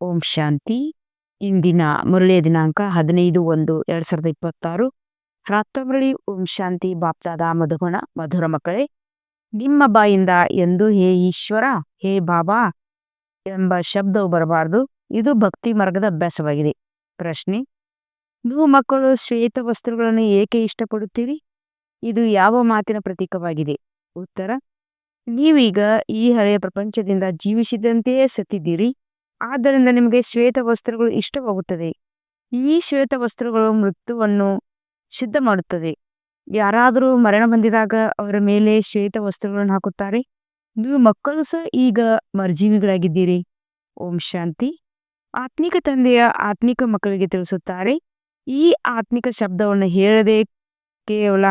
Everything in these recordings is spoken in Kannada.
ಓಂ ಶಾಂತಿ. ಇಂದಿನ ಮುರಳಿಯ ದಿನಾಂಕ 15/1/2026. ರಾತ್ರಿ ಓಂ ಶಾಂತಿ. ಬಾಪ್ದಾದ ಮಧುಗುಣ. ಮಧುರ ಮಕ್ಕಳೇ, ನಿಮ್ಮ ಬಾಯಿಂದ ಎಂದು ಹೇ ಈಶ್ವರ, ಹೇ ಬಾಬಾ ಎಂಬ ಶಬ್ದವು ಬರಬಾರದು. ಇದು ಭಕ್ತಿ ಮಾರ್ಗದ ಅಭ್ಯಾಸವಾಗಿದೆ. ಪ್ರಶ್ನೆ: ನೀವು ಮಕ್ಕಳು ಶ್ವೇತ ವಸ್ತ್ರಗಳನ್ನು ಏಕೆ ಇಷ್ಟಪಡುತ್ತೀರಿ? ಇದು ಯಾವ ಮಾತಿನ ಪ್ರತೀಕವಾಗಿದೆ? ಉತ್ತರ: ನೀವೀಗ ಈ ಹಳೆಯ ಪ್ರಪಂಚದಿಂದ ಜೀವಿಸಿದಂತೆಯೇ ಸತ್ತಿದ್ದೀರಿ. ಆದ್ದರಿಂದ ನಿಮಗೆ ಶ್ವೇತ ವಸ್ತ್ರಗಳು ಇಷ್ಟವಾಗುತ್ತದೆ. ಈ ಶ್ವೇತ ವಸ್ತ್ರಗಳು ಮೃತ್ಯುವನ್ನು ಸಿದ್ಧ ಮಾಡುತ್ತದೆ. ಯಾರಾದರೂ ಮರಣ ಹೊಂದಿದಾಗ ಅವರ ಮೇಲೆ ಶ್ವೇತ ವಸ್ತ್ರಗಳನ್ನು ಹಾಕುತ್ತಾರೆ. ನೀವು ಮಕ್ಕಳು ಸಹ ಈಗ ಮರ್ಜೀವಿಗಳಾಗಿದ್ದೀರಿ. ಓಂ ಶಾಂತಿ. ಆತ್ಮಿಕ ತಂದೆಯ ಆತ್ಮಿಕ ಮಕ್ಕಳಿಗೆ ತಿಳಿಸುತ್ತಾರೆ. ಈ ಆತ್ಮಿಕ ಶಬ್ದವನ್ನು ಹೇಳದೆ ಕೇವಲ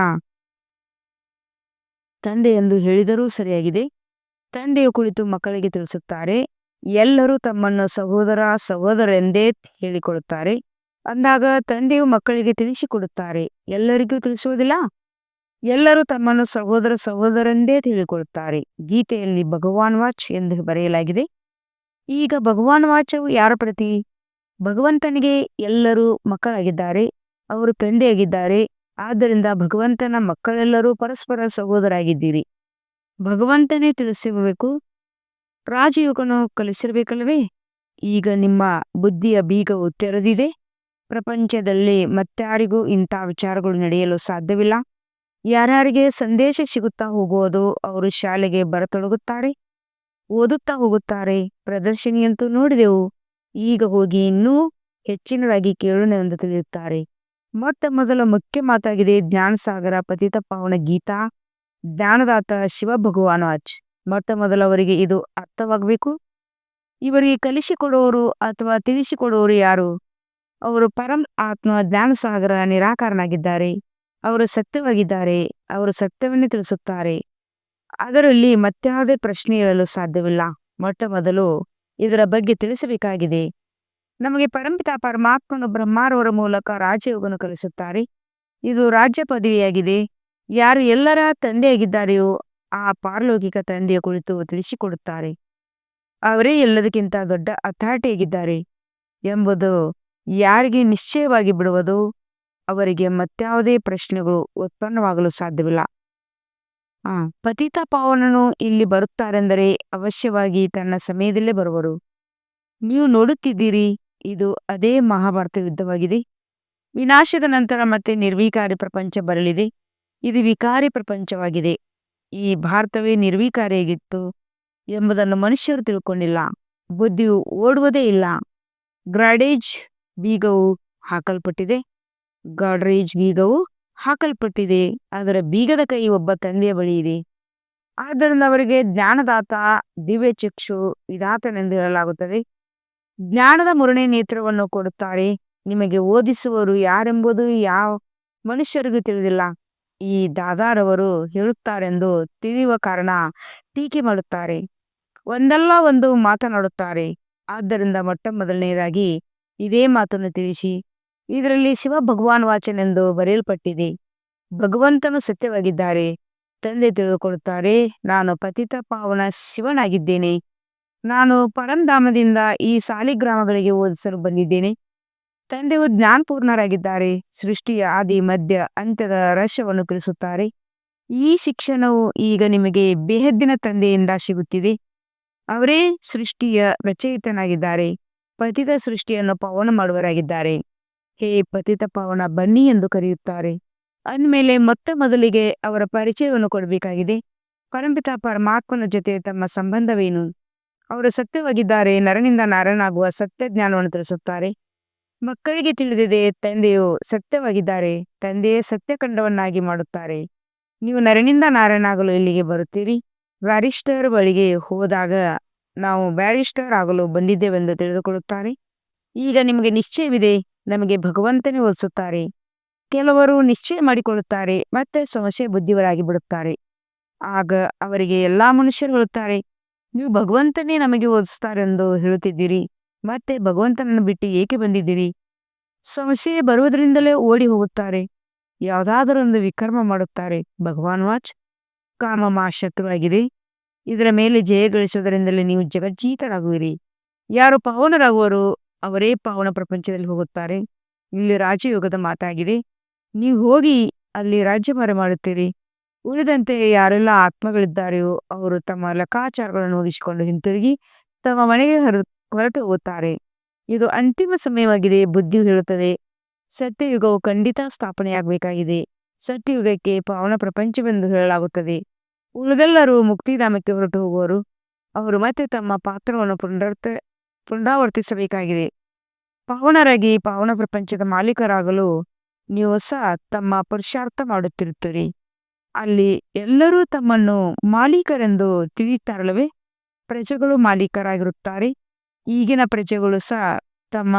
ತಂದೆ ಎಂದು ಹೇಳಿದರೂ ಸರಿಯಾಗಿದೆ. ತಂದೆಯು ಕುಳಿತು ಮಕ್ಕಳಿಗೆ ತಿಳಿಸುತ್ತಾರೆ. ಎಲ್ಲರೂ ತಮ್ಮನ್ನು ಸಹೋದರ ಸಹೋದರೆಂದೇ ಹೇಳಿಕೊಳ್ಳುತ್ತಾರೆ. ಅಂದಾಗ ತಂದೆಯು ಮಕ್ಕಳಿಗೆ ತಿಳಿಸಿಕೊಡುತ್ತಾರೆ. ಎಲ್ಲರಿಗೂ ತಿಳಿಸುವುದಿಲ್ಲ. ಎಲ್ಲರೂ ತಮ್ಮನ್ನು ಸಹೋದರ ಸಹೋದರೆಂದೇ ಹೇಳಿಕೊಳ್ಳುತ್ತಾರೆ. ಗೀತೆಯಲ್ಲಿ ಭಗವಾನ್ ವಾಚ್ ಎಂದು ಬರೆಯಲಾಗಿದೆ. ಈಗ ಭಗವಾನ್ ವಾಚವು ಯಾರ ಪ್ರತಿ? ಭಗವಂತನಿಗೆ ಎಲ್ಲರೂ ಮಕ್ಕಳಾಗಿದ್ದಾರೆ. ಅವರು ತಂದೆಯಾಗಿದ್ದಾರೆ. ಆದ್ದರಿಂದ ಭಗವಂತನ ಮಕ್ಕಳೆಲ್ಲರೂ ಪರಸ್ಪರ ಸಹೋದರಾಗಿದ್ದೀರಿ. ಭಗವಂತನೇ ತಿಳಿಸಿರಬೇಕು. ರಾಜಯೋಗನು ಕಲಿಸಿರಬೇಕಲ್ಲವೇ? ಈಗ ನಿಮ್ಮ ಬುದ್ಧಿಯ ಬೀಗವು ತೆರೆದಿದೆ. ಪ್ರಪಂಚದಲ್ಲಿ ಮತ್ತಾರಿಗೂ ಇಂಥ ವಿಚಾರಗಳು ನಡೆಯಲು ಸಾಧ್ಯವಿಲ್ಲ. ಯಾರ್ಯಾರಿಗೆ ಸಂದೇಶ ಸಿಗುತ್ತಾ ಹೋಗುವುದು, ಅವರು ಶಾಲೆಗೆ ಬರತೊಡಗುತ್ತಾರೆ, ಓದುತ್ತಾ ಹೋಗುತ್ತಾರೆ. ಪ್ರದರ್ಶನಿಯಂತೂ ನೋಡಿದೆವು, ಈಗ ಹೋಗಿ ಇನ್ನೂ ಹೆಚ್ಚಿನದಾಗಿ ಕೇಳೋಣ ಎಂದು ತಿಳಿಯುತ್ತಾರೆ. ಮೊಟ್ಟ ಮೊದಲ ಮುಖ್ಯ ಮಾತಾಗಿದೆ ಜ್ಞಾನ ಸಾಗರ ಪತಿತ ಪಾವನ ಗೀತಾ. ಜ್ಞಾನದಾತ ಶಿವ ಭಗವಾನ್ ವಾಚ್. ಮೊಟ್ಟ ಮೊದಲವರಿಗೆ ಇದು ಅರ್ಥವಾಗಬೇಕು. ಇವರಿಗೆ ಕಲಿಸಿಕೊಡುವವರು ಅಥವಾ ತಿಳಿಸಿಕೊಡುವವರು ಯಾರು? ಅವರು ಪರಂ ಆತ್ಮ ಜ್ಞಾನ ಸಾಗರ ನಿರಾಕಾರನಾಗಿದ್ದಾರೆ. ಅವರು ಸತ್ಯವಾಗಿದ್ದಾರೆ. ಅವರು ಸತ್ಯವನ್ನೇ ತಿಳಿಸುತ್ತಾರೆ. ಅದರಲ್ಲಿ ಮತ್ಯಾವುದೇ ಪ್ರಶ್ನೆ ಇರಲು ಸಾಧ್ಯವಿಲ್ಲ. ಮೊಟ್ಟ ಮೊದಲು ಇದರ ಬಗ್ಗೆ ತಿಳಿಸಬೇಕಾಗಿದೆ. ನಮಗೆ ಪರಂಪಿತ ಪರಮಾತ್ಮನು ಬ್ರಹ್ಮಾರವರ ಮೂಲಕ ರಾಜಯೋಗವನ್ನು ಕಲಿಸುತ್ತಾರೆ. ಇದು ರಾಜ್ಯ ಪದವಿಯಾಗಿದೆ. ಯಾರು ಎಲ್ಲರ ತಂದೆಯಾಗಿದ್ದಾರೆಯೋ ಆ ಪಾರಲೌಕಿಕ ತಂದೆಯ ಕುರಿತು ತಿಳಿಸಿಕೊಡುತ್ತಾರೆ. ಅವರೇ ಎಲ್ಲದಕ್ಕಿಂತ ದೊಡ್ಡ ಅಥಾರಿಟಿಯಾಗಿದ್ದಾರೆ ಎಂಬುದು ಯಾರಿಗೆ ನಿಶ್ಚಯವಾಗಿ ಬಿಡುವುದು, ಅವರಿಗೆ ಮತ್ಯಾವುದೇ ಪ್ರಶ್ನೆಗಳು ಉತ್ಪನ್ನವಾಗಲು ಸಾಧ್ಯವಿಲ್ಲ. ಪತಿತ ಪಾವನನು ಇಲ್ಲಿ ಬರುತ್ತಾರೆಂದರೆ ಅವಶ್ಯವಾಗಿ ತನ್ನ ಸಮಯದಲ್ಲೇ ಬರುವರು. ನೀವು ನೋಡುತ್ತಿದ್ದೀರಿ, ಇದು ಅದೇ ಮಹಾಭಾರತ ಯುದ್ಧವಾಗಿದೆ. ವಿನಾಶದ ನಂತರ ಮತ್ತೆ ನಿರ್ವಿಕಾರಿ ಪ್ರಪಂಚ ಬರಲಿದೆ. ಇದು ವಿಕಾರಿ ಪ್ರಪಂಚವಾಗಿದೆ. ಈ ಭಾರತವೇ ನಿರ್ವಿಕಾರಿಯಾಗಿತ್ತು ಎಂಬುದನ್ನು ಮನುಷ್ಯರು ತಿಳ್ಕೊಂಡಿಲ್ಲ. ಬುದ್ಧಿಯು ಓಡುವುದೇ ಇಲ್ಲ. ಗಾಡ್ರೇಜ್ ಬೀಗವು ಹಾಕಲ್ಪಟ್ಟಿದೆ. ಅದರ ಬೀಗದ ಕೈ ಒಬ್ಬ ತಂದೆಯ ಬಳಿ ಇದೆ. ಆದ್ದರಿಂದ ಅವರಿಗೆ ಜ್ಞಾನದಾತ, ದಿವ್ಯ ಚಕ್ಷು, ವಿಧಾತನೆಂದು ಹೇಳಲಾಗುತ್ತದೆ. ಜ್ಞಾನದ ಮೂರನೇ ನೇತ್ರವನ್ನು ಕೊಡುತ್ತಾರೆ. ನಿಮಗೆ ಓದಿಸುವವರು ಯಾರೆಂಬುದು ಯಾವ ಮನುಷ್ಯರಿಗೂ ತಿಳಿದಿಲ್ಲ. ಈ ದಾದಾರವರು ಹೇಳುತ್ತಾರೆಂದು ತಿಳಿಯುವ ಕಾರಣ ಟೀಕೆ ಮಾಡುತ್ತಾರೆ. ಒಂದಲ್ಲ ಒಂದು ಮಾತನಾಡುತ್ತಾರೆ. ಆದ್ದರಿಂದ ಮೊಟ್ಟ ಮೊದಲನೆಯದಾಗಿ ಇದೇ ಮಾತನ್ನು ತಿಳಿಸಿ. ಇದರಲ್ಲಿ ಶಿವ ಭಗವಾನ್ ವಾಚನೆಂದು ಬರೆಯಲ್ಪಟ್ಟಿದೆ. ಭಗವಂತನು ಸತ್ಯವಾಗಿದ್ದಾರೆ. ತಂದೆ ತಿಳಿದುಕೊಳ್ಳುತ್ತಾರೆ, ನಾನು ಪತಿತ ಪಾವನ ಶಿವನಾಗಿದ್ದೇನೆ. ನಾನು ಪರಂಧಾಮದಿಂದ ಈ ಸಾಲಿಗ್ರಾಮಗಳಿಗೆ ಓದಿಸಲು ಬಂದಿದ್ದೇನೆ. ತಂದೆಯು ಜ್ಞಾನಪೂರ್ಣರಾಗಿದ್ದಾರೆ. ಸೃಷ್ಟಿಯ ಆದಿ ಮಧ್ಯ ಅಂತ್ಯದ ರಹಸ್ಯವನ್ನು ತಿಳಿಸುತ್ತಾರೆ. ಈ ಶಿಕ್ಷಣವು ಈಗ ನಿಮಗೆ ಬೇಹದ್ದಿನ ತಂದೆಯಿಂದ ಸಿಗುತ್ತಿದೆ. ಅವರೇ ಸೃಷ್ಟಿಯ ರಚಯಿತನಾಗಿದ್ದಾರೆ. ಪತಿತ ಸೃಷ್ಟಿಯನ್ನು ಪಾವನ ಮಾಡುವರಾಗಿದ್ದಾರೆ. ಹೇ ಪತಿತ ಪಾವನ ಬನ್ನಿ ಎಂದು ಕರೆಯುತ್ತಾರೆ. ಅಂದಮೇಲೆ ಮೊಟ್ಟ ಮೊದಲಿಗೆ ಅವರ ಪರಿಚಯವನ್ನು ಕೊಡಬೇಕಾಗಿದೆ. ಪರಂಪಿತ ಪರಮಾತ್ಮನ ಜೊತೆ ತಮ್ಮ ಸಂಬಂಧವೇನು? ಅವರು ಸತ್ಯವಾಗಿದ್ದಾರೆ. ನರನಿಂದ ನಾರನಾಗುವ ಸತ್ಯ ಜ್ಞಾನವನ್ನು ತಿಳಿಸುತ್ತಾರೆ. ಮಕ್ಕಳಿಗೆ ತಿಳಿದಿದೆ, ತಂದೆಯು ಸತ್ಯವಾಗಿದ್ದಾರೆ. ತಂದೆಯೇ ಸತ್ಯಖಂಡವನ್ನಾಗಿ ಮಾಡುತ್ತಾರೆ. ನೀವು ನರನಿಂದ ನಾರನಾಗಲು ಇಲ್ಲಿಗೆ ಬರುತ್ತೀರಿ. ಬ್ಯಾರಿಸ್ಟರ್ ಬಳಿಗೆ ಹೋದಾಗ ನಾವು ಬ್ಯಾರಿಸ್ಟರ್ ಆಗಲು ಬಂದಿದ್ದೇವೆಂದು ತಿಳಿದುಕೊಳ್ಳುತ್ತಾರೆ. ಈಗ ನಿಮಗೆ ನಿಶ್ಚಯವಿದೆ. ನಮಗೆ ಭಗವಂತನೇ ಓದಿಸುತ್ತಾರೆ. ಕೆಲವರು ನಿಶ್ಚಯ ಮಾಡಿಕೊಳ್ಳುತ್ತಾರೆ, ಮತ್ತೆ ಸಮಸ್ಯೆ ಬುದ್ಧಿವರಾಗಿ ಬಿಡುತ್ತಾರೆ. ಆಗ ಅವರಿಗೆ ಎಲ್ಲಾ ಮನುಷ್ಯರು ಹೇಳುತ್ತಾರೆ, ನೀವು ಭಗವಂತನೇ ನಮಗೆ ಓದಿಸ್ತಾರೆಂದು ಹೇಳುತ್ತಿದ್ದೀರಿ. ಮತ್ತೆ ಭಗವಂತನನ್ನು ಬಿಟ್ಟು ಏಕೆ ಬಂದಿದ್ದೀರಿ? ಸಮಸ್ಯೆ ಬರುವುದರಿಂದಲೇ ಓಡಿ ಹೋಗುತ್ತಾರೆ. ಯಾವುದಾದರೊಂದು ವಿಕರ್ಮ ಮಾಡುತ್ತಾರೆ. ಭಗವಾನ್ ವಾಚ್. ಕಾಮ ಶತ್ರುವಾಗಿದೆ. ಇದರ ಮೇಲೆ ಜಯ ಗಳಿಸುವುದರಿಂದಲೇ ನೀವು ಜಗಜ್ಜೀತರಾಗುವಿರಿ. ಯಾರು ಪಾವನರಾಗುವರೋ ಅವರೇ ಪಾವನ ಪ್ರಪಂಚದಲ್ಲಿ ಹೋಗುತ್ತಾರೆ. ಇಲ್ಲಿ ರಾಜಯೋಗದ ಮಾತಾಗಿದೆ. ನೀವು ಹೋಗಿ ಅಲ್ಲಿ ರಾಜ್ಯಭಾರ ಮಾಡುತ್ತೀರಿ. ಉಳಿದಂತೆ ಯಾರೆಲ್ಲ ಆತ್ಮಗಳಿದ್ದಾರೆಯೋ ಅವರು ತಮ್ಮ ಲೆಕ್ಕಾಚಾರಗಳನ್ನು ಮುಗಿಸಿಕೊಂಡು ಹಿಂತಿರುಗಿ ತಮ್ಮ ಮನೆಗೆ ಹೊರಟು ಹೋಗುತ್ತಾರೆ. ಇದು ಅಂತಿಮ ಸಮಯವಾಗಿದೆ. ಬುದ್ಧಿಯು ಹೇಳುತ್ತದೆ, ಸತ್ಯಯುಗವು ಖಂಡಿತ ಸ್ಥಾಪನೆಯಾಗಬೇಕಾಗಿದೆ. ಸತ್ಯಯುಗಕ್ಕೆ ಪಾವನ ಪ್ರಪಂಚವೆಂದು ಹೇಳಲಾಗುತ್ತದೆ. ಉಳಿದೆಲ್ಲರೂ ಮುಕ್ತಿಧಾಮಕ್ಕೆ ಹೊರಟು ಹೋಗುವರು. ಅವರು ಮತ್ತೆ ತಮ್ಮ ಪಾತ್ರವನ್ನು ಪುನರಾವರ್ತಿಸಬೇಕಾಗಿದೆ. ಪಾವನರಾಗಿ ಪಾವನ ಪ್ರಪಂಚದ ಮಾಲೀಕರಾಗಲು ನೀವು ಸಹ ತಮ್ಮ ಪುರುಷಾರ್ಥ ಮಾಡುತ್ತಿರುತ್ತೀರಿ. ಅಲ್ಲಿ ಎಲ್ಲರೂ ತಮ್ಮನ್ನು ಮಾಲೀಕರೆಂದು ತಿಳಿಯುತ್ತಾರಲ್ಲವೇ? ಪ್ರಜೆಗಳು ಮಾಲೀಕರಾಗಿರುತ್ತಾರೆ. ಈಗಿನ ಪ್ರಜೆಗಳು ಸಹ ತಮ್ಮ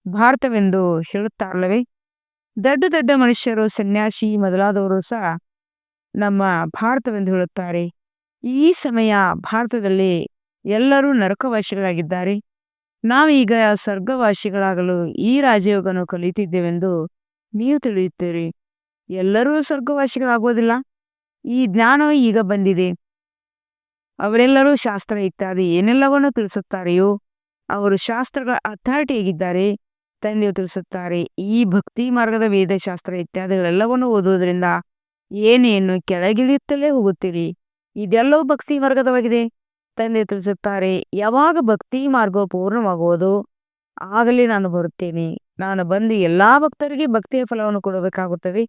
ಭಾರತವೆಂದು ಹೇಳುತ್ತಾರಲ್ಲವೇ? ದೊಡ್ಡ ದೊಡ್ಡ ಮನುಷ್ಯರು, ಸನ್ಯಾಸಿ ಮೊದಲಾದವರು ಸಹ ನಮ್ಮ ಭಾರತವೆಂದು ಹೇಳುತ್ತಾರೆ. ಈ ಸಮಯ ಭಾರತದಲ್ಲಿ ಎಲ್ಲರೂ ನರಕವಾಸಿಗಳಾಗಿದ್ದಾರೆ. ನಾವೀಗ ಸ್ವರ್ಗವಾಸಿಗಳಾಗಲು ಈ ರಾಜಯೋಗವನ್ನು ಕಲಿಯುತ್ತಿದ್ದೇವೆಂದು ನೀವು ತಿಳಿಯುತ್ತೀರಿ. ಎಲ್ಲರೂ ಸ್ವರ್ಗವಾಸಿಗಳಾಗುವುದಿಲ್ಲ. ಈ ಜ್ಞಾನವು ಈಗ ಬಂದಿದೆ. ಅವರೆಲ್ಲರೂ ಶಾಸ್ತ್ರ ಇತ್ಯಾದಿ ಏನೆಲ್ಲವನ್ನು ತಿಳಿಸುತ್ತಾರೆಯೋ ಅವರು ಶಾಸ್ತ್ರಗಳ ಅಥಾರಿಟಿ ಹೇಗಿದ್ದಾರೆ ತಂದೆಯು ತಿಳಿಸುತ್ತಾರೆ. ಈ ಭಕ್ತಿ ಮಾರ್ಗದ ವೇದಶಾಸ್ತ್ರ ಇತ್ಯಾದಿಗಳೆಲ್ಲವನ್ನು ಓದುವುದರಿಂದ ಏನೇನು ಕೆಳಗಿಳಿಯುತ್ತಲೇ ಹೋಗುತ್ತೀರಿ. ಇದೆಲ್ಲವೂ ಭಕ್ತಿ ಮಾರ್ಗದವಾಗಿದೆ. ತಂದೆ ತಿಳಿಸುತ್ತಾರೆ, ಯಾವಾಗ ಭಕ್ತಿ ಮಾರ್ಗವು ಪೂರ್ಣವಾಗುವುದೋ ಆಗಲೇ ನಾನು ಬರುತ್ತೇನೆ. ನಾನು ಬಂದು ಎಲ್ಲಾ ಭಕ್ತರಿಗೆ ಭಕ್ತಿಯ ಫಲವನ್ನು ಕೊಡಬೇಕಾಗುತ್ತದೆ.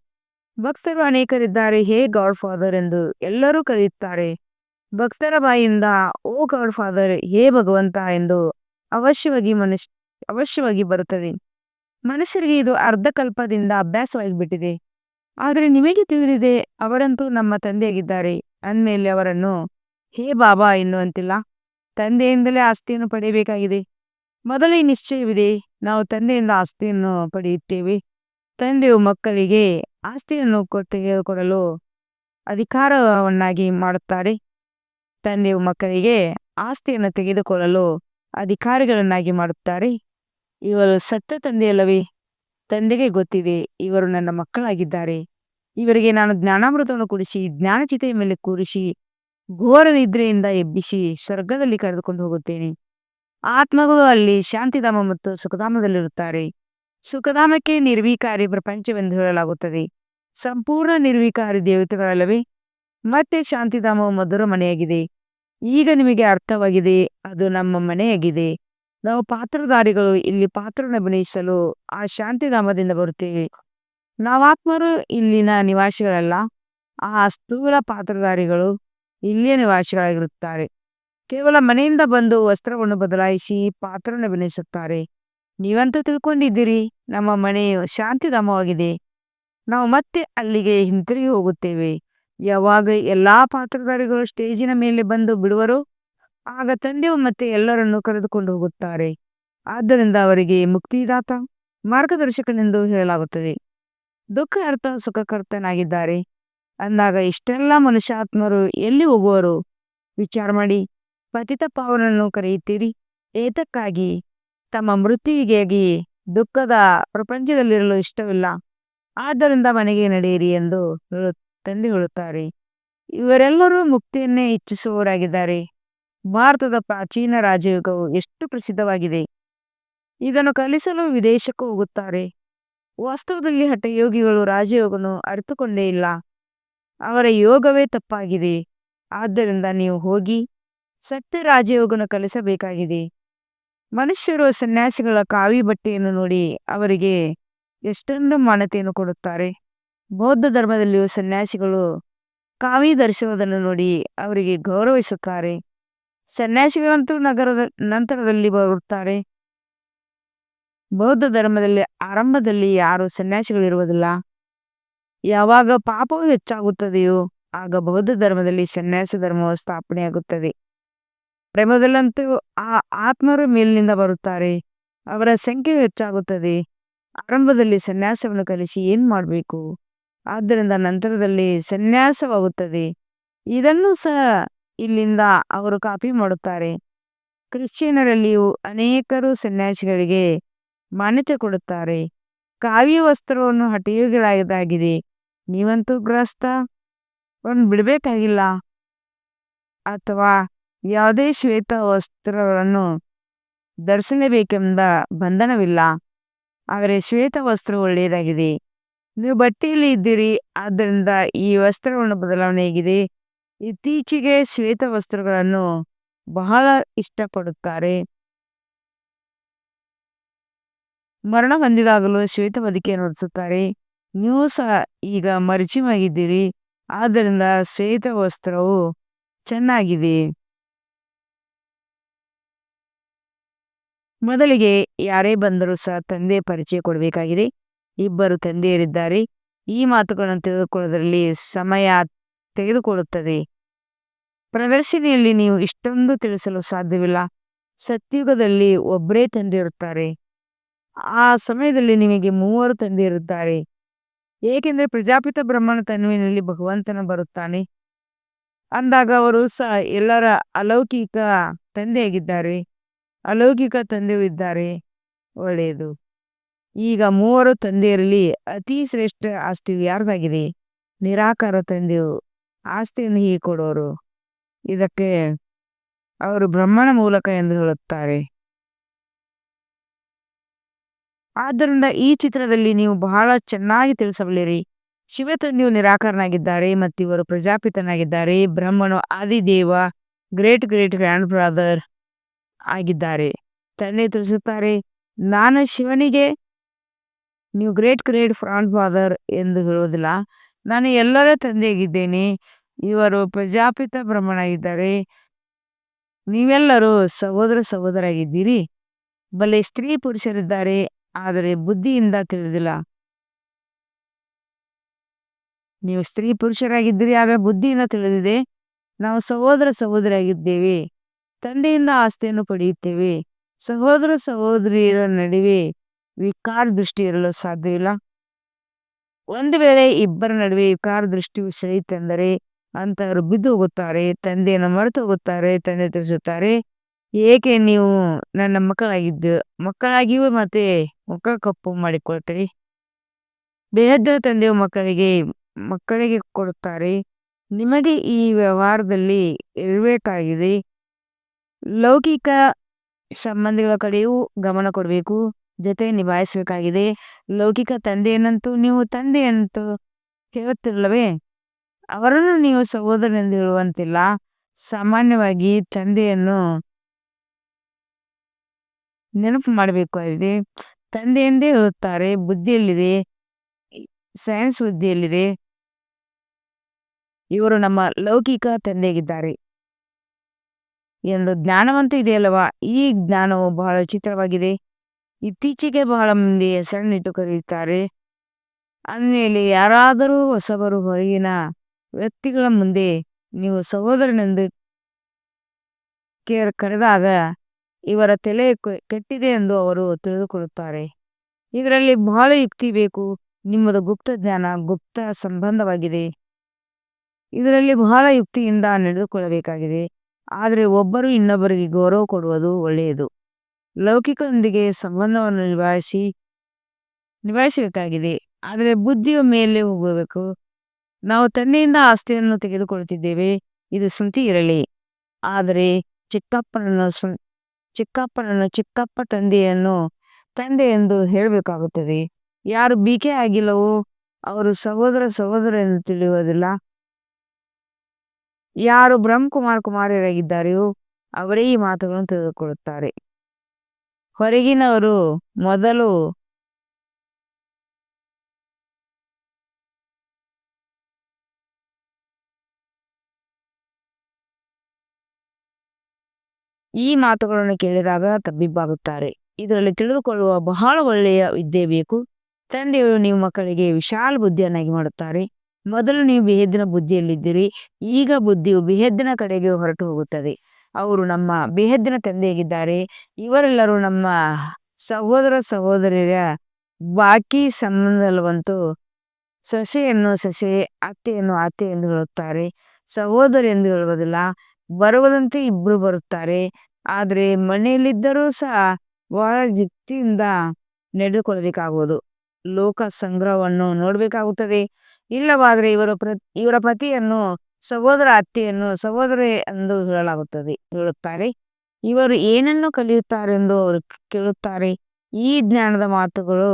ಭಕ್ತರು ಅನೇಕರಿದ್ದಾರೆ. ಹೇ ಗಾಡ್ ಫಾದರ್ ಎಂದು ಎಲ್ಲರೂ ಕರೆಯುತ್ತಾರೆ. ಭಕ್ತರ ಬಾಯಿಂದ ಓ ಗಾಡ್ ಫಾದರ್, ಹೇ ಭಗವಂತ ಎಂದು ಅವಶ್ಯವಾಗಿ ಬರುತ್ತದೆ. ಮನುಷ್ಯರಿಗೆ ಇದು ಅರ್ಧಕಲ್ಪದಿಂದ ಅಭ್ಯಾಸವಾಗಿಬಿಟ್ಟಿದೆ. ಆದರೆ ನಿಮಗೆ ತಿಳಿದಿದೆ, ಅವರಂತೂ ನಮ್ಮ ತಂದೆಯಾಗಿದ್ದಾರೆ ಅಂದಮೇಲೆ ಅವರನ್ನು ಹೇ ಬಾಬಾ ಎನ್ನುವಂತಿಲ್ಲ. ತಂದೆಯಿಂದಲೇ ಆಸ್ತಿಯನ್ನು ಪಡೆಯಬೇಕಾಗಿದೆ. ಮೊದಲೇ ನಿಶ್ಚಯವಿದೆ, ನಾವು ತಂದೆಯಿಂದ ಆಸ್ತಿಯನ್ನು ಪಡೆಯುತ್ತೇವೆ. ತಂದೆಯು ಮಕ್ಕಳಿಗೆ ಆಸ್ತಿಯನ್ನು ತೆಗೆದುಕೊಡಲು ಅಧಿಕಾರವನ್ನಾಗಿ ಮಾಡುತ್ತಾರೆ. ತಂದೆಯು ಮಕ್ಕಳಿಗೆ ಆಸ್ತಿಯನ್ನು ತೆಗೆದುಕೊಳ್ಳಲು ಅಧಿಕಾರಿಗಳನ್ನಾಗಿ ಮಾಡುತ್ತಾರೆ. ಇವರು ಸತ್ತ ತಂದೆಯಲ್ಲವೇ? ತಂದೆಗೆ ಗೊತ್ತಿದೆ, ಇವರು ನನ್ನ ಮಕ್ಕಳಾಗಿದ್ದಾರೆ. ಇವರಿಗೆ ನಾನು ಜ್ಞಾನಾಮೃತವನ್ನು ಕುಡಿಸಿ ಜ್ಞಾನಚಿತೆಯ ಮೇಲೆ ಕೂರಿಸಿ ಘೋರ ನಿದ್ರೆಯಿಂದ ಎಬ್ಬಿಸಿ ಸ್ವರ್ಗದಲ್ಲಿ ಕರೆದುಕೊಂಡು ಹೋಗುತ್ತೇನೆ. ಆತ್ಮಗಳು ಅಲ್ಲಿ ಶಾಂತಿಧಾಮ ಮತ್ತು ಸುಖಧಾಮದಲ್ಲಿರುತ್ತಾರೆ. ಸುಖಧಾಮಕ್ಕೆ ನಿರ್ವಿಕಾರಿ ಪ್ರಪಂಚವೆಂದು ಹೇಳಲಾಗುತ್ತದೆ. ಸಂಪೂರ್ಣ ನಿರ್ವಿಕಾರಿ ದೇವತೆಗಳಲ್ಲವೇ? ಮತ್ತೆ ಶಾಂತಿಧಾಮವು ಮಧುರ ಮನೆಯಾಗಿದೆ. ಈಗ ನಿಮಗೆ ಅರ್ಥವಾಗಿದೆ, ಅದು ನಮ್ಮ ಮನೆಯಾಗಿದೆ. ನಾವು ಪಾತ್ರಧಾರಿಗಳು. ಇಲ್ಲಿ ಪಾತ್ರವನ್ನು ಅಭಿನಯಿಸಲು ಆ ಶಾಂತಿಧಾಮದಿಂದ ಬರುತ್ತೇವೆ. ನಾವಾತ್ಮರು ಇಲ್ಲಿನ ನಿವಾಸಿಗಳಲ್ಲ. ಆ ಸ್ಥೂಲ ಪಾತ್ರಧಾರಿಗಳು ಇಲ್ಲಿಯ ನಿವಾಸಿಗಳಾಗಿರುತ್ತಾರೆ. ಕೇವಲ ಮನೆಯಿಂದ ಬಂದು ವಸ್ತ್ರವನ್ನು ಬದಲಾಯಿಸಿ ಪಾತ್ರವನ್ನು ಅಭಿನಯಿಸುತ್ತಾರೆ. ನೀವಂತೂ ತಿಳ್ಕೊಂಡಿದ್ದೀರಿ, ನಮ್ಮ ಮನೆಯು ಶಾಂತಿಧಾಮವಾಗಿದೆ. ನಾವು ಮತ್ತೆ ಅಲ್ಲಿಗೆ ಹಿಂತಿರುಗಿ ಹೋಗುತ್ತೇವೆ. ಯಾವಾಗ ಎಲ್ಲಾ ಪಾತ್ರಧಾರಿಗಳು ಸ್ಟೇಜಿನ ಮೇಲೆ ಬಂದು ಬಿಡುವರೋ ಆಗ ತಂದೆಯು ಮತ್ತೆ ಎಲ್ಲರನ್ನು ಕರೆದುಕೊಂಡು ಹೋಗುತ್ತಾರೆ. ಆದ್ದರಿಂದ ಅವರಿಗೆ ಮುಕ್ತಿದಾತ ಮಾರ್ಗದರ್ಶಕನೆಂದು ಹೇಳಲಾಗುತ್ತದೆ. ದುಃಖ ಅರ್ಥ ಸುಖಕರ್ತನಾಗಿದ್ದಾರೆ ಅಂದಾಗ ಇಷ್ಟೆಲ್ಲ ಮನುಷ್ಯಾತ್ಮರು ಎಲ್ಲಿ ಹೋಗುವರು? ವಿಚಾರ ಮಾಡಿ. ಪತಿತ ಪಾವನನ್ನು ಕರೆಯುತ್ತೀರಿ ಏತಕ್ಕಾಗಿ? ತಮ್ಮ ಮೃತ್ಯುವಿಗಾಗಿ ದುಃಖದ ಪ್ರಪಂಚದಲ್ಲಿರಲು ಇಷ್ಟವಿಲ್ಲ. ಆದ್ದರಿಂದ ಮನೆಗೆ ನಡೆಯಿರಿ ಎಂದು ತಂದೆ ಹೇಳುತ್ತಾರೆ. ಇವರೆಲ್ಲರೂ ಮುಕ್ತಿಯನ್ನೇ ಇಚ್ಛಿಸುವವರಾಗಿದ್ದಾರೆ. ಭಾರತದ ಪ್ರಾಚೀನ ರಾಜಯೋಗವು ಎಷ್ಟು ಪ್ರಸಿದ್ಧವಾಗಿದೆ. ಇದನ್ನು ಕಲಿಸಲು ವಿದೇಶಕ್ಕೂ ಹೋಗುತ್ತಾರೆ. ವಾಸ್ತವದಲ್ಲಿ ಹಠಯೋಗಿಗಳು ರಾಜಯೋಗವನ್ನು ಅರಿತುಕೊಂಡೇ ಇಲ್ಲ. ಅವರ ಯೋಗವೇ ತಪ್ಪಾಗಿದೆ. ಆದ್ದರಿಂದ ನೀವು ಹೋಗಿ ಸತ್ಯ ರಾಜಯೋಗವನ್ನು ಕಲಿಸಬೇಕಾಗಿದೆ. ಮನುಷ್ಯರು ಸನ್ಯಾಸಿಗಳ ಕಾವಿ ಬಟ್ಟೆಯನ್ನು ನೋಡಿ ಅವರಿಗೆ ಎಷ್ಟೊಂದು ಮಾನ್ಯತೆಯನ್ನು ಕೊಡುತ್ತಾರೆ. ಬೌದ್ಧ ಧರ್ಮದಲ್ಲಿಯೂ ಸನ್ಯಾಸಿಗಳು ಕಾವಿ ಧರಿಸುವುದನ್ನು ನೋಡಿ ಅವರಿಗೆ ಗೌರವಿಸುತ್ತಾರೆ. ಸನ್ಯಾಸಿಗಳಂತೂ ನಂತರದಲ್ಲಿ ಬರುತ್ತಾರೆ. ಬೌದ್ಧ ಧರ್ಮದಲ್ಲಿ ಆರಂಭದಲ್ಲಿ ಯಾರು ಸನ್ಯಾಸಿಗಳಿರುವುದಿಲ್ಲ. ಯಾವಾಗ ಪಾಪವು ಹೆಚ್ಚಾಗುತ್ತದೆಯೋ ಆಗ ಬೌದ್ಧ ಧರ್ಮದಲ್ಲಿ ಸನ್ಯಾಸ ಧರ್ಮವು ಸ್ಥಾಪನೆಯಾಗುತ್ತದೆ. ಪ್ರೇಮದಲ್ಲಂತೂ ಆ ಆತ್ಮರು ಮೇಲಿನಿಂದ ಬರುತ್ತಾರೆ. ಅವರ ಸಂಖ್ಯೆ ಹೆಚ್ಚಾಗುತ್ತದೆ. ಆರಂಭದಲ್ಲಿ ಸನ್ಯಾಸವನ್ನು ಕಲಿಸಿ ಏನ್ ಮಾಡಬೇಕು? ಆದ್ದರಿಂದ ನಂತರದಲ್ಲಿ ಸನ್ಯಾಸವಾಗುತ್ತದೆ. ಇದನ್ನು ಸಹ ಇಲ್ಲಿಂದ ಅವರು ಕಾಪಿ ಮಾಡುತ್ತಾರೆ. ಕ್ರಿಶ್ಚಿಯನರಲ್ಲಿಯೂ ಅನೇಕರು ಸನ್ಯಾಸಿಗಳಿಗೆ ಮಾನ್ಯತೆ ಕೊಡುತ್ತಾರೆ. ಕಾವಿ ವಸ್ತ್ರವನ್ನು ಹಠಯೋಗಿಗಳಾಗಿದೆ. ನೀವಂತೂ ಗೃಹಸ್ಥ ಬಿಡಬೇಕಾಗಿಲ್ಲ. ಅಥವಾ ಯಾವುದೇ ಶ್ವೇತ ವಸ್ತ್ರಗಳನ್ನು ಧರಿಸಲೇಬೇಕೆಂಬ ಬಂಧನವಿಲ್ಲ. ಆದರೆ ಶ್ವೇತ ವಸ್ತ್ರ ಒಳ್ಳೆಯದಾಗಿದೆ. ನೀವು ಬಟ್ಟೆಯಲ್ಲಿ ಇದ್ದೀರಿ, ಆದ್ದರಿಂದ ಈ ವಸ್ತ್ರವನ್ನು ಬದಲಾವಣೆ ಹೇಗಿದೆ. ಇತ್ತೀಚೆಗೆ ಶ್ವೇತ ವಸ್ತ್ರಗಳನ್ನು ಬಹಳ ಇಷ್ಟಪಡುತ್ತಾರೆ. ಮರಣ ಹೊಂದಿದಾಗಲೂ ಶ್ವೇತ ಹೊದಿಕೆಯನ್ನು ಹೊದಿಸುತ್ತಾರೆ. ನೀವು ಸಹ ಈಗ ಮರಿಚಿಮಾಗಿದ್ದೀರಿ, ಆದ್ದರಿಂದ ಶ್ವೇತ ವಸ್ತ್ರವು ಚೆನ್ನಾಗಿದೆ. ಮೊದಲಿಗೆ ಯಾರೇ ಬಂದರೂ ಸಹ ತಂದೆಯ ಪರಿಚಯ ಕೊಡಬೇಕಾಗಿದೆ. ಇಬ್ಬರು ತಂದೆಯರಿದ್ದಾರೆ. ಈ ಮಾತುಗಳನ್ನು ತಿಳಿದುಕೊಳ್ಳುವುದರಲ್ಲಿ ಸಮಯ ತೆಗೆದುಕೊಳ್ಳುತ್ತದೆ. ಪ್ರದರ್ಶನೆಯಲ್ಲಿ ನೀವು ಇಷ್ಟೊಂದು ತಿಳಿಸಲು ಸಾಧ್ಯವಿಲ್ಲ. ಸತ್ಯುಗದಲ್ಲಿ ಒಬ್ಬರೇ ತಂದೆಯಿರುತ್ತಾರೆ. ಆ ಸಮಯದಲ್ಲಿ ನಿಮಗೆ ಮೂವರು ತಂದೆಯಿರುತ್ತಾರೆ. ಏಕೆಂದರೆ ಪ್ರಜಾಪಿತ ಬ್ರಹ್ಮನ ತನುವಿನಲ್ಲಿ ಭಗವಂತನ ಬರುತ್ತಾನೆ. ಅಂದಾಗ ಅವರು ಸಹ ಎಲ್ಲರ ಅಲೌಕಿಕ ತಂದೆಯಾಗಿದ್ದಾರೆ. ಅಲೌಕಿಕ ತಂದೆಯೂ ಇದ್ದಾರೆ. ಒಳ್ಳೆಯದು. ಈಗ ಮೂವರು ತಂದೆಯರಲ್ಲಿ ಅತಿ ಶ್ರೇಷ್ಠ ಆಸ್ತಿಯು ಯಾರ್ದಾಗಿದೆ? ನಿರಾಕಾರ ತಂದೆಯು ಆಸ್ತಿಯನ್ನು ಹೀಗೆ ಕೊಡೋರು. ಇದಕ್ಕೆ ಅವರು ಬ್ರಹ್ಮನ ಮೂಲಕ ಎಂದು ಹೇಳುತ್ತಾರೆ. ಆದ್ದರಿಂದ ಈ ಚಿತ್ರದಲ್ಲಿ ನೀವು ಬಹಳ ಚೆನ್ನಾಗಿ ತಿಳಿಸಬಲ್ಲಿರಿ. ಶಿವತಂದೆಯು ನಿರಾಕಾರನಾಗಿದ್ದಾರೆ ಮತ್ತು ಇವರು ಪ್ರಜಾಪಿತನಾಗಿದ್ದಾರೆ. ಬ್ರಹ್ಮನು Adideva, great great grand brother ಆಗಿದ್ದಾರೆ. ತಂದೆ ತಿಳಿಸುತ್ತಾರೆ, ನಾನು ಶಿವನಿಗೆ ನೀವು ಗ್ರೇಟ್ ಗ್ರೇಟ್ ಗ್ರ್ಯಾಂಡ್ ಫಾದರ್ ಎಂದು ಹೇಳುವುದಿಲ್ಲ. ನಾನು ಎಲ್ಲರ ತಂದೆಯಾಗಿದ್ದೇನೆ. ಇವರು ಪ್ರಜಾಪಿತ ಬ್ರಹ್ಮನಾಗಿದ್ದಾರೆ. ನೀವೆಲ್ಲರೂ ಸಹೋದರ ಸಹೋದರಾಗಿದ್ದೀರಿ. ಬಲೆ ಸ್ತ್ರೀ ಪುರುಷರಿದ್ದಾರೆ, ಆದರೆ ಬುದ್ಧಿಯಿಂದ ತಿಳಿದಿಲ್ಲ. ನೀವು ಸ್ತ್ರೀ ಪುರುಷರಾಗಿದ್ದೀರಿ, ಆದರೆ ಬುದ್ಧಿಯಿಂದ ತಿಳಿದಿದೆ. ನಾವು ಸಹೋದರ ಸಹೋದರಿಯಾಗಿದ್ದೇವೆ. ತಂದೆಯಿಂದ ಆಸ್ತಿಯನ್ನು ಪಡೆಯುತ್ತೇವೆ. ಸಹೋದರ ಸಹೋದರಿಯರ ನಡುವೆ ವಿಕಾರ ದೃಷ್ಟಿ ಇರಲು ಸಾಧ್ಯವಿಲ್ಲ. ಒಂದು ವೇಳೆ ಇಬ್ಬರ ನಡುವೆ ವಿಕಾರ ದೃಷ್ಟಿಯು ಸಹಿತೆಂದರೆ ಅಂತವರು ಬಿದ್ದು ಹೋಗುತ್ತಾರೆ, ತಂದೆಯನ್ನು ಮರೆತು ಹೋಗುತ್ತಾರೆ. ತಂದೆ ತಿಳಿಸುತ್ತಾರೆ, ಏಕೆ ನೀವು ನನ್ನ ಮಕ್ಕಳಾಗಿಯೂ ಮತ್ತೆ ಮುಖ ಕಪ್ಪು ಮಾಡಿಕೊಳ್ತೀರಿ. ಬೇಹದ್ದ ತಂದೆಯು ಮಕ್ಕಳಿಗೆ ಕೊಡುತ್ತಾರೆ. ನಿಮಗೆ ಈ ವ್ಯವಹಾರದಲ್ಲಿ ಇರಬೇಕಾಗಿದೆ. ಲೌಕಿಕ ಸಂಬಂಧಿಗಳ ಕಡೆಯೂ ಗಮನ ಕೊಡಬೇಕು, ಜೊತೆ ನಿಭಾಯಿಸಬೇಕಾಗಿದೆ. ಲೌಕಿಕ ತಂದೆಯನ್ನಂತೂ ನೀವು ತಂದೆಯಂತೂ ಹೇಳುತ್ತಿಲ್ಲವೇ? ಅವರನ್ನು ನೀವು ಸಹೋದರನೆಂದು ಹೇಳುವಂತಿಲ್ಲ. ಸಾಮಾನ್ಯವಾಗಿ ತಂದೆಯನ್ನು ನೆನಪು ಮಾಡಬೇಕಾಗಿದೆ. ತಂದೆಯೆಂದೇ ಹೇಳುತ್ತಾರೆ. ಬುದ್ಧಿಯಲ್ಲಿದೆ, ಸೈನ್ಸ್ ಬುದ್ಧಿಯಲ್ಲಿದೆ. ಇವರು ನಮ್ಮ ಲೌಕಿಕ ತಂದೆಯಾಗಿದ್ದಾರೆ ಎಂದು ಜ್ಞಾನವಂತೂ ಇದೆಯಲ್ಲವಾ? ಈ ಜ್ಞಾನವು ಬಹಳ ವಿಚಿತ್ರವಾಗಿದೆ. ಇತ್ತೀಚೆಗೆ ಬಹಳ ಮಂದಿ ಹೆಸರನ್ನಿಟ್ಟು ಕರೆಯುತ್ತಾರೆ. ಅಂದಮೇಲೆ ಯಾರಾದರೂ ಹೊಸಬರು ಹೊರಗಿನ ವ್ಯಕ್ತಿಗಳ ಮುಂದೆ ನೀವು ಸಹೋದರನೆಂದು ಕರೆದಾಗ ಇವರ ತಲೆ ಕೆಟ್ಟಿದೆ ಎಂದು ಅವರು ತಿಳಿದುಕೊಳ್ಳುತ್ತಾರೆ. ಇದರಲ್ಲಿ ಬಹಳ ಯುಕ್ತಿ ಬೇಕು. ನಿಮ್ಮದು ಗುಪ್ತ ಜ್ಞಾನ, ಗುಪ್ತ ಸಂಬಂಧವಾಗಿದೆ. ಇದರಲ್ಲಿ ಬಹಳ ಯುಕ್ತಿಯಿಂದ ನಡೆದುಕೊಳ್ಳಬೇಕಾಗಿದೆ. ಆದರೆ ಒಬ್ಬರು ಇನ್ನೊಬ್ಬರಿಗೆ ಗೌರವ ಕೊಡುವುದು ಒಳ್ಳೆಯದು. ಲೌಕಿಕದೊಂದಿಗೆ ಸಂಬಂಧವನ್ನು ನಿಭಾಯಿಸಬೇಕಾಗಿದೆ. ಆದರೆ ಬುದ್ಧಿಯ ಮೇಲೆ ಹೋಗಬೇಕು. ನಾವು ತಂದೆಯಿಂದ ಆಸ್ತಿಯನ್ನು ತೆಗೆದುಕೊಳ್ಳುತ್ತಿದ್ದೇವೆ, ಇದು ಸ್ಮೃತಿ ಇರಲಿ. ಆದರೆ ಚಿಕ್ಕಪ್ಪನನ್ನು ಚಿಕ್ಕಪ್ಪ ತಂದೆಯನ್ನು ತಂದೆ ಎಂದು ಹೇಳಬೇಕಾಗುತ್ತದೆ. ಯಾರು ಬಿಕೆ ಆಗಿಲ್ಲವೋ ಅವರು ಸಹೋದರ ಎಂದು ತಿಳಿಯುವುದಿಲ್ಲ. ಯಾರು ಕುಮಾರಿಯರಾಗಿದ್ದಾರೆಯೋ ಅವರೇ ಈ ಮಾತುಗಳನ್ನು ತಿಳಿದುಕೊಳ್ಳುತ್ತಾರೆ. ಹೊರಗಿನವರು ಮೊದಲು ಈ ಮಾತುಗಳನ್ನು ಕೇಳಿದಾಗ ತಬ್ಬಿಬ್ಬಾಗುತ್ತಾರೆ. ಇದರಲ್ಲಿ ತಿಳಿದುಕೊಳ್ಳುವ ಬಹಳ ಒಳ್ಳೆಯ ವಿದ್ಯೆ ಬೇಕು. ತಂದೆಯವರು ನೀವು ಮಕ್ಕಳಿಗೆ ವಿಶಾಲ ಬುದ್ಧಿಯನ್ನಾಗಿ ಮಾಡುತ್ತಾರೆ. ಮೊದಲು ನೀವು ಬೇಹದ್ದಿನ ಬುದ್ಧಿಯಲ್ಲಿದ್ದೀರಿ. ಈಗ ಬುದ್ಧಿಯು ಬೇಹದ್ದಿನ ಕಡೆಗೆ ಹೊರಟು ಹೋಗುತ್ತದೆ. ಅವರು ನಮ್ಮ ಬೇಹದ್ದಿನ ತಂದೆಯಾಗಿದ್ದಾರೆ. ಇವರೆಲ್ಲರೂ ನಮ್ಮ ಸಹೋದರ ಸಹೋದರಿಯರ ಬಾಕಿ ಸಂಬಂಧವಂತೂ ಸೊಸೆಯನ್ನು ಸೊಸೆ, ಅತ್ತೆಯನ್ನು ಅತ್ತೆ ಎಂದು ಹೇಳುತ್ತಾರೆ. ಸಹೋದರಿ ಎಂದು ಹೇಳುವುದಿಲ್ಲ. ಬರುವುದಂತೆ ಇಬ್ರು ಬರುತ್ತಾರೆ. ಆದರೆ ಮನೆಯಲ್ಲಿದ್ದರೂ ಸಹ ಬಹಳ ಯುಕ್ತಿಯಿಂದ ನಡೆದುಕೊಳ್ಳಬೇಕಾಗುವುದು. ಲೋಕ ಸಂಗ್ರಹವನ್ನು ನೋಡಬೇಕಾಗುತ್ತದೆ. ಇಲ್ಲವಾದರೆ ಇವರ ಪತಿಯನ್ನು ಸಹೋದರ, ಅತ್ತೆಯನ್ನು ಸಹೋದರಿ ಎಂದು ಹೇಳುತ್ತಾರೆ. ಇವರು ಏನನ್ನು ಕಲಿಯುತ್ತಾರೆಂದು ಅವರು ಕೇಳುತ್ತಾರೆ. ಈ ಜ್ಞಾನದ ಮಾತುಗಳು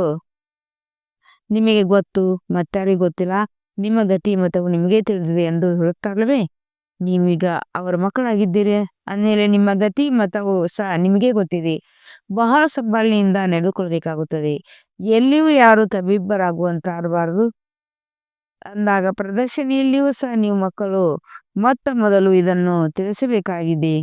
ನಿಮಗೆ ಗೊತ್ತು, ಮತ್ತಾರಿಗೆ ಗೊತ್ತಿಲ್ಲ. ನಿಮ್ಮ ಗತಿ ಮತವು ನಿಮಗೆ ತಿಳಿದಿದೆ ಎಂದು ಹೇಳುತ್ತಾರಲ್ಲವೇ? ನೀವೀಗ ಅವರ ಮಕ್ಕಳಾಗಿದ್ದೀರಿ ಅಂದಮೇಲೆ ನಿಮ್ಮ ಗತಿ ಮತವು ಸಹ ನಿಮಗೆ ಗೊತ್ತಿದೆ. ಬಹಳ ಸಂಭಾವನೆಯಿಂದ ನಡೆದುಕೊಳ್ಬೇಕಾಗುತ್ತದೆ. ಎಲ್ಲಿಯೂ ಯಾರು ತಬ್ಬಿಬ್ಬರಾಗುವಂತಾಗಬಾರದು. ಅಂದಾಗ ಪ್ರದರ್ಶನಿಯಲ್ಲಿಯೂ ಸಹ ನೀವು ಮಕ್ಕಳು ಮೊಟ್ಟ ಮೊದಲು ಇದನ್ನು ತಿಳಿಸಬೇಕಾಗಿದೆ.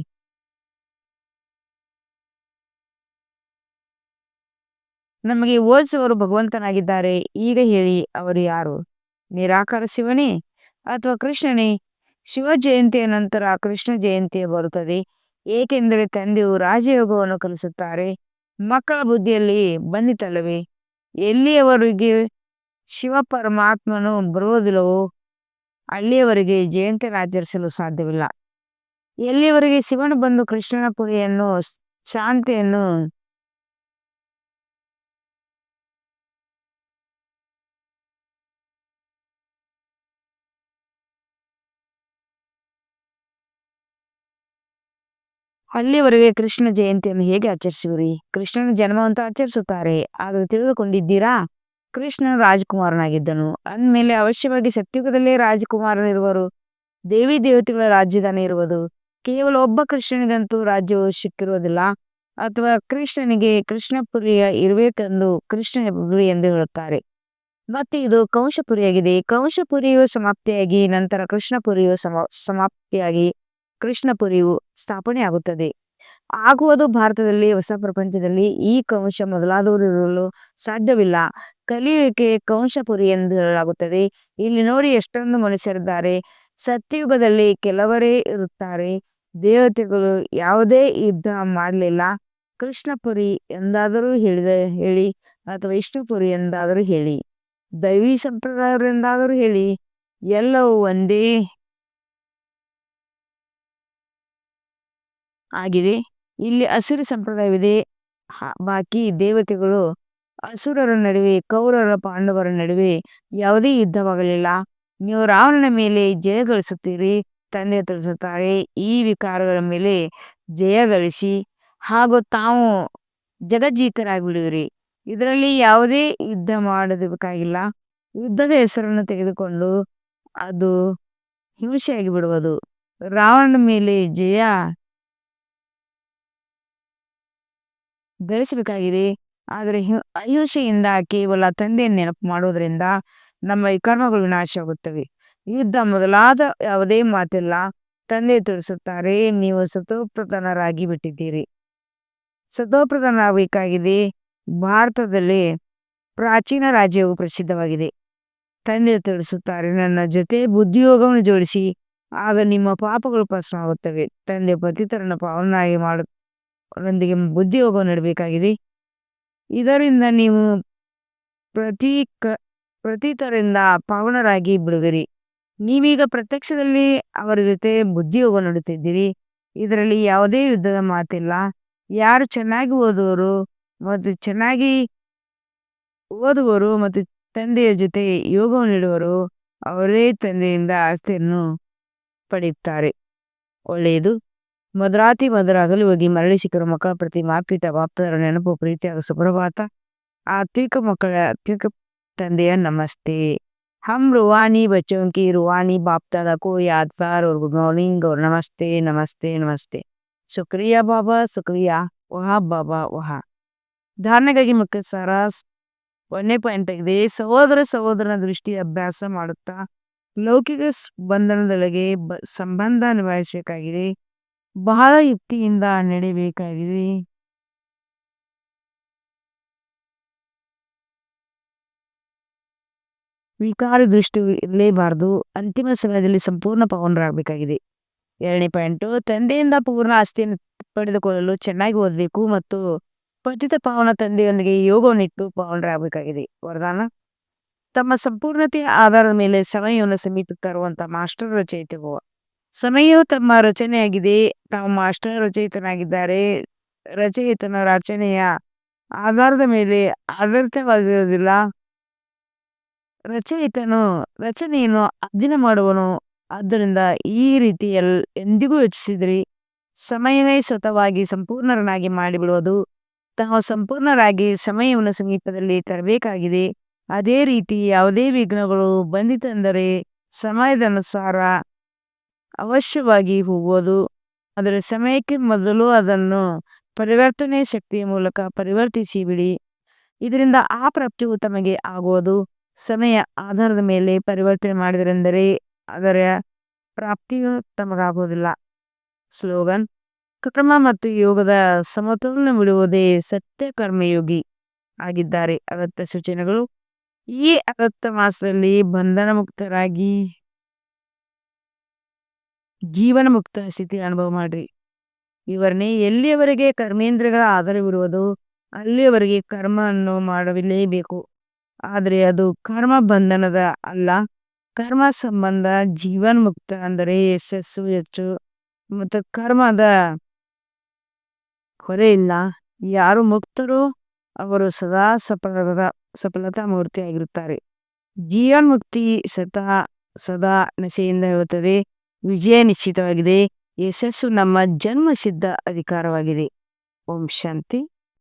ನಮಗೆ ಓದಿಸುವವರು ಭಗವಂತನಾಗಿದ್ದಾರೆ. ಈಗ ಹೇಳಿ, ಅವರು ಯಾರು? ನಿರಾಕಾರ ಶಿವನೇ ಅಥವಾ ಕೃಷ್ಣನೇ? ಶಿವ ಜಯಂತಿಯ ನಂತರ ಕೃಷ್ಣ ಜಯಂತಿ ಬರುತ್ತದೆ. ಏಕೆಂದರೆ ತಂದೆಯು ರಾಜಯೋಗವನ್ನು ಕಲಿಸುತ್ತಾರೆ. ಮಕ್ಕಳ ಬುದ್ಧಿಯಲ್ಲಿ ಬಂದಿತಲ್ಲವೇ? ಎಲ್ಲಿಯವರೆಗೆ ಶಿವ ಪರಮಾತ್ಮನು ಬರುವುದಿಲ್ಲವೋ ಅಲ್ಲಿಯವರೆಗೆ ಜಯಂತಿಯನ್ನು ಆಚರಿಸಲು ಸಾಧ್ಯವಿಲ್ಲ. ಎಲ್ಲಿಯವರೆಗೆ ಶಿವನು ಬಂದು ಕೃಷ್ಣನ ಪುರಿಯನ್ನು ಶಾಂತಿಯನ್ನು ಅಲ್ಲಿಯವರೆಗೆ ಕೃಷ್ಣ ಜಯಂತಿಯನ್ನು ಹೇಗೆ ಆಚರಿಸುವಿರಿ? ಕೃಷ್ಣನ ಜನ್ಮವಂತ ಆಚರಿಸುತ್ತಾರೆ. ಆದರೆ ತಿಳಿದುಕೊಂಡಿದ್ದೀರಾ? ಕೃಷ್ಣನು ರಾಜಕುಮಾರನಾಗಿದ್ದನು ಅಂದಮೇಲೆ ಅವಶ್ಯವಾಗಿ ಸತ್ಯುಗದಲ್ಲೇ ರಾಜಕುಮಾರನಿರುವರು. ದೇವಿ ದೇವತೆಗಳ ರಾಜ್ಯದಾನ ಇರುವುದು. ಕೇವಲ ಒಬ್ಬ ಕೃಷ್ಣನಿಗಂತೂ ರಾಜ್ಯವು ಸಿಕ್ಕಿರುವುದಿಲ್ಲ. ಅಥವಾ ಕೃಷ್ಣನಿಗೆ ಕೃಷ್ಣಪುರಿಯ ಇರಬೇಕೆಂದು ಕೃಷ್ಣಪುರಿ ಎಂದು ಹೇಳುತ್ತಾರೆ. ಮತ್ತೆ ಇದು ಕಂಸಪುರಿಯಾಗಿದೆ. ಕಂಸಪುರಿಯು ಸಮಾಪ್ತಿಯಾಗಿ ನಂತರ ಕೃಷ್ಣಪುರಿಯು ಸಮಾಪ್ತಿಯಾಗಿ ಕೃಷ್ಣಪುರಿಯು ಸ್ಥಾಪನೆಯಾಗುತ್ತದೆ. ಆಗುವುದು ಭಾರತದಲ್ಲಿ. ಹೊಸ ಪ್ರಪಂಚದಲ್ಲಿ ಈ ಕಂಸ ಮೊದಲಾದವರು ಇರಲು ಸಾಧ್ಯವಿಲ್ಲ. ಕಲಿಯುವಿಕೆ ಕಂಸಪುರಿ ಎಂದು ಹೇಳಲಾಗುತ್ತದೆ. ಇಲ್ಲಿ ನೋಡಿ ಎಷ್ಟೊಂದು ಮನುಷ್ಯರಿದ್ದಾರೆ. ಸತ್ಯಯುಗದಲ್ಲಿ ಕೆಲವರೇ ಇರುತ್ತಾರೆ. ದೇವತೆಗಳು ಯಾವುದೇ ಯುದ್ಧ ಮಾಡಲಿಲ್ಲ. ಕೃಷ್ಣಪುರಿ ಎಂದಾದರೂ ಹೇಳಿ ಅಥವಾ ವಿಷ್ಣುಪುರಿ ಎಂದಾದರೂ ಹೇಳಿ, ದೈವಿ ಸಂಪ್ರದಾಯವೆಂದಾದರೂ ಹೇಳಿ, ಎಲ್ಲವೂ ಒಂದೇ ಆಗಿದೆ. ಇಲ್ಲಿ ಅಸುರ ಸಂಪ್ರದಾಯವಿದೆ. ಬಾಕಿ ದೇವತೆಗಳು ಅಸುರರ ನಡುವೆ ಕೌರವರ ಪಾಂಡವರ ನಡುವೆ ಯಾವುದೇ ಯುದ್ಧವಾಗಲಿಲ್ಲ. ನೀವು ರಾವಣನ ಮೇಲೆ ಜಯ ಗಳಿಸುತ್ತೀರಿ. ತಂದೆ ತಿಳಿಸುತ್ತಾರೆ, ಈ ವಿಕಾರಗಳ ಮೇಲೆ ಜಯ ಗಳಿಸಿ ಹಾಗೂ ತಾವು ಜಗಜ್ಜೀತರಾಗಿ ಬಿಡುವಿರಿ. ಇದರಲ್ಲಿ ಯಾವುದೇ ಯುದ್ಧ ಮಾಡಬೇಕಾಗಿಲ್ಲ. ಯುದ್ಧದ ಹೆಸರನ್ನು ತೆಗೆದುಕೊಂಡು ಅದು ಹಿಂಸೆಯಾಗಿ ಬಿಡುವುದು. ರಾವಣನ ಮೇಲೆ ಜಯ ಗಳಿಸಬೇಕಾಗಿದೆ. ಆದರೆ ಅಹಿಂಸೆಯಿಂದ ಕೇವಲ ತಂದೆಯನ್ನು ನೆನಪು ಮಾಡುವುದರಿಂದ ನಮ್ಮ ವಿಕರ್ಮಗಳು ವಿನಾಶವಾಗುತ್ತವೆ. ಯುದ್ಧ ಮೊದಲಾದ ಯಾವುದೇ ಮಾತಿಲ್ಲ. ತಂದೆ ತಿಳಿಸುತ್ತಾರೆ, ನೀವು ಸತೋಪ್ರಧಾನರಾಗಿ ಬಿಟ್ಟಿದ್ದೀರಿ. ಸತೋಪ್ರಧಾನರಾಗಬೇಕಾಗಿದೆ. ಭಾರತದಲ್ಲಿ ಪ್ರಾಚೀನ ರಾಜ್ಯವು ಪ್ರಸಿದ್ಧವಾಗಿದೆ. ತಂದೆ ತಿಳಿಸುತ್ತಾರೆ, ನನ್ನ ಜೊತೆ ಬುದ್ಧಿಯೋಗವನ್ನು ಜೋಡಿಸಿ, ಆಗ ನಿಮ್ಮ ಪಾಪಗಳು ಭಸ್ಮವಾಗುತ್ತವೆ. ತಂದೆ ಪತಿತರನ್ನು ಪಾವನಾಗಿ ಮಾಡೊಂದಿಗೆ ಬುದ್ಧಿಯೋಗವನ್ನು ನೀಡಬೇಕಾಗಿದೆ. ಇದರಿಂದ ನೀವು ಪ್ರತೀತರಿಂದ ಪಾವನರಾಗಿ ಬಿಡುವಿರಿ. ನೀವೀಗ ಪ್ರತ್ಯಕ್ಷದಲ್ಲಿ ಅವರ ಜೊತೆ ಬುದ್ಧಿಯೋಗ ನೀಡುತ್ತಿದ್ದೀರಿ. ಇದರಲ್ಲಿ ಯಾವುದೇ ಯುದ್ಧದ ಮಾತಿಲ್ಲ. ಯಾರು ಚೆನ್ನಾಗಿ ಓದುವರು ಮತ್ತು ತಂದೆಯ ಜೊತೆ ಯೋಗವನ್ನು ನೀಡುವರು, ಅವರೇ ತಂದೆಯಿಂದ ಆಸ್ತಿಯನ್ನು ಪಡೆಯುತ್ತಾರೆ. ಒಳ್ಳೆಯದು. ಮಧುರಾತಿ ಮಧುರ ಅಗಲಿ ಹೋಗಿ ಮರಳಿ ಸಿಕ್ಕರು ಮಕ್ಕಳ ಪ್ರತಿ ಮಾಪಿತ ಬಾಪ್ತರ ನೆನಪು ಪ್ರೀತಿಯಾಗ ಸುಪ್ರಭಾತ. ಆತ್ವಿಕ ಮಕ್ಕಳ ಆತ್ವಿಕ ತಂದೆಯ ನಮಸ್ತೆ. हम रूहानी बच्चों की रूहानी बाप दादा को याद कर और गुड मॉर्निंग और नमस्ते नमस्ते नमस्ते. शुक्रिया बाबा, शुक्रिया. ವಹಾ ಬಾಬಾ ವಹಾ. ಧಾರಣೆಗಾಗಿ ಮಕ್ಕಳ ಸಾರ 1 ಆಗಿದೆ. ಸಹೋದರ ಸಹೋದರನ ದೃಷ್ಟಿ ಅಭ್ಯಾಸ ಮಾಡುತ್ತಾ ಲೌಕಿಕ ಬಂಧನದೊಳಗೆ ಸಂಬಂಧ ನಿಭಾಯಿಸಬೇಕಾಗಿದೆ. ಬಹಳ ಯುಕ್ತಿಯಿಂದ ನಡೆಯಬೇಕಾಗಿದೆ. ವಿಕಾರ ದೃಷ್ಟಿ ಇರಲೇಬಾರದು. ಅಂತಿಮ ಸಮಯದಲ್ಲಿ ಸಂಪೂರ್ಣ ಪಾವನರಾಗಬೇಕಾಗಿದೆ. 2 ತಂದೆಯಿಂದ ಪೂರ್ಣ ಆಸ್ತಿಯನ್ನು ಪಡೆದುಕೊಳ್ಳಲು ಚೆನ್ನಾಗಿ ಓದಬೇಕು ಮತ್ತು ಪತಿತ ಪಾವನ ತಂದೆಯೊಂದಿಗೆ ಯೋಗವನ್ನಿಟ್ಟು ಪಾವನರಾಗಬೇಕಾಗಿದೆ. ವರದಾನ: ತಮ್ಮ ಸಂಪೂರ್ಣತೆಯ ಆಧಾರದ ಮೇಲೆ ಸಮಯವನ್ನು ಸಮೀಪ ತರುವಂತ ಮಾಸ್ಟರ್ ರಚಯಿತ ಭವ. ಸಮಯವು ತಮ್ಮ ರಚನೆಯಾಗಿದೆ. ತಾವು ಮಾಸ್ಟರ್ ರಚಯಿತನಾಗಿದ್ದಾರೆ. ರಚಯಿತನ ರಚನೆಯ ಆಧಾರದ ಮೇಲೆ ಆಡಳಿತವಾಗಿರುವುದಿಲ್ಲ. ರಚಯಿತನು ರಚನೆಯನ್ನು ಅಧೀನ ಮಾಡುವನು. ಆದ್ದರಿಂದ ಈ ರೀತಿ ಎಂದಿಗೂ ಯೋಚಿಸಿದ್ರಿ. ಸಮಯವೇ ಸ್ವತಃವಾಗಿ ಸಂಪೂರ್ಣರನ್ನಾಗಿ ಮಾಡಿಬಿಡುವುದು. ತಾವು ಸಂಪೂರ್ಣರಾಗಿ ಸಮಯವನ್ನು ಸಮೀಪದಲ್ಲಿ ತರಬೇಕಾಗಿದೆ. ಅದೇ ರೀತಿ ಯಾವುದೇ ವಿಘ್ನಗಳು ಬಂದಿತೆಂದರೆ ಸಮಯದ ಅನುಸಾರ ಅವಶ್ಯವಾಗಿ ಹೋಗುವುದು. ಅದರ ಸಮಯಕ್ಕೆ ಮೊದಲು ಅದನ್ನು ಪರಿವರ್ತನೆ ಶಕ್ತಿಯ ಮೂಲಕ ಪರಿವರ್ತಿಸಿ ಬಿಡಿ. ಇದರಿಂದ ಆ ಪ್ರಾಪ್ತಿಯು ತಮಗೆ ಆಗುವುದು. ಸಮಯ ಆಧಾರದ ಮೇಲೆ ಪರಿವರ್ತನೆ ಮಾಡಿದರೆಂದರೆ ಅದರ ಪ್ರಾಪ್ತಿಯು ತಮಗಾಗುವುದಿಲ್ಲ. ಸ್ಲೋಗನ್: ಕರ್ಮ ಮತ್ತು ಯೋಗದ ಸಮತೋಲನ ಬಿಡುವುದೇ ಸತ್ಯ ಕರ್ಮಯೋಗಿ ಆಗಿದ್ದಾರೆ. ಅಗತ್ಯ ಸೂಚನೆಗಳು: ಈ ಅಗತ್ಯ ಮಾಸದಲ್ಲಿ ಬಂಧನ ಮುಕ್ತರಾಗಿ ಜೀವನ ಮುಕ್ತ ಸ್ಥಿತಿ ಅನುಭವ ಮಾಡ್ರಿ. ವಿವರಣೆ: ಎಲ್ಲಿಯವರೆಗೆ ಕರ್ಮೇಂದ್ರಿಯಗಳ ಆಧಾರವಿರುವುದು ಅಲ್ಲಿಯವರೆಗೆ ಕರ್ಮವನ್ನು ಮಾಡಲೇಬೇಕು. ಆದರೆ ಅದು ಕರ್ಮ ಬಂಧನದ ಅಲ್ಲ. ಕರ್ಮ ಸಂಬಂಧ ಜೀವನ್ಮುಕ್ತ ಅಂದರೆ ಯಶಸ್ಸು ಹೆಚ್ಚು ಮತ್ತು ಕರ್ಮದ ಹೊರೆ ಇಲ್ಲ. ಯಾರು ಮುಕ್ತರೋ ಅವರು ಸದಾ ಸಫಲತಾ ಮೂರ್ತಿಯಾಗಿರುತ್ತಾರೆ. ಜೀವನ್ಮುಕ್ತಿ ಸದಾ ನಶೆಯಿಂದ ಇರುತ್ತದೆ. ವಿಜಯ ನಿಶ್ಚಿತವಾಗಿದೆ. ಯಶಸ್ಸು ನಮ್ಮ ಜನ್ಮಸಿದ್ಧ ಅಧಿಕಾರವಾಗಿದೆ. ಓಂ ಶಾಂತಿ.